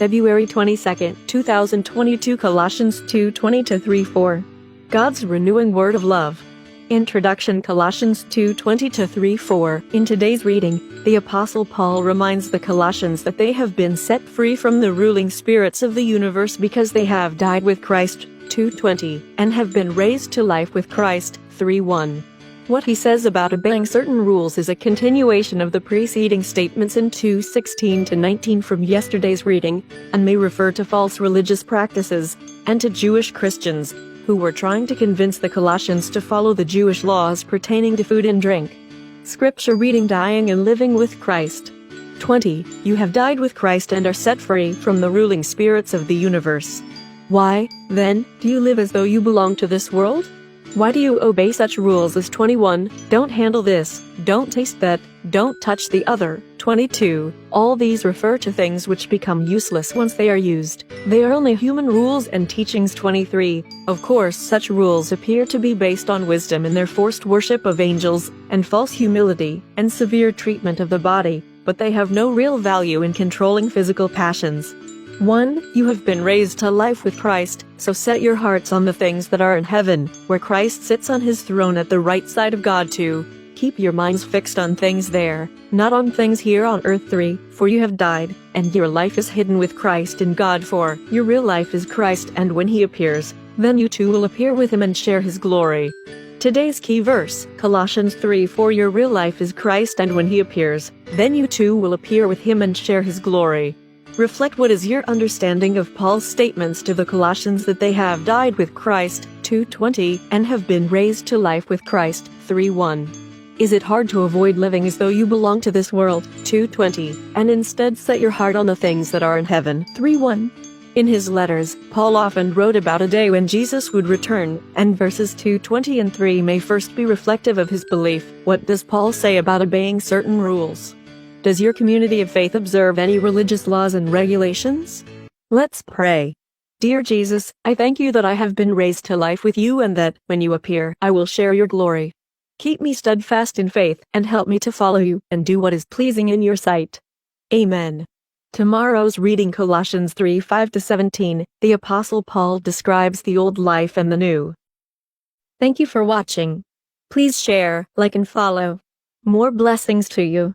February 22, 2022. Colossians 2:20-3-4. God's renewing word of love. Introduction. Colossians 2:20-3-4. In today's reading, the Apostle Paul reminds the Colossians that they have been set free from the ruling spirits of the universe because they have died with Christ, 2:20, and have been raised to life with Christ, 3:1. What he says about obeying certain rules is a continuation of the preceding statements in 2:16-19 from yesterday's reading, and may refer to false religious practices, and to Jewish Christians, who were trying to convince the Colossians to follow the Jewish laws pertaining to food and drink. Scripture reading. Dying and living with Christ. 20. You have died with Christ and are set free from the ruling spirits of the universe. Why, then, do you live as though you belong to this world? Why do you obey such rules as 21, don't handle this, don't taste that, don't touch the other, 22, all these refer to things which become useless once they are used. They are only human rules and teachings. 23, of course such rules appear to be based on wisdom in their forced worship of angels, and false humility, and severe treatment of the body, but they have no real value in controlling physical passions. 1. You have been raised to life with Christ, so set your hearts on the things that are in heaven, where Christ sits on his throne at the right side of God. 2. Keep your minds fixed on things there, not on things here on earth. 3. For you have died, and your life is hidden with Christ in God. 4. Your real life is Christ, and when he appears, then you too will appear with him and share his glory. Today's key verse, Colossians 3:4. Your real life is Christ, and when he appears, then you too will appear with him and share his glory. Reflect. What is your understanding of Paul's statements to the Colossians that they have died with Christ, 2:20, and have been raised to life with Christ, 3:1? Is it hard to avoid living as though you belong to this world, 2:20, and instead set your heart on the things that are in heaven, 3:1? In his letters, Paul often wrote about a day when Jesus would return, and verses 2:20 and 3 may first be reflective of his belief. What does Paul say about obeying certain rules? Does your community of faith observe any religious laws and regulations? Let's pray. Dear Jesus, I thank you that I have been raised to life with you and that, when you appear, I will share your glory. Keep me steadfast in faith, and help me to follow you, and do what is pleasing in your sight. Amen. Tomorrow's reading. Colossians 3:5-17, the Apostle Paul describes the old life and the new. Thank you for watching. Please share, like and follow. More blessings to you.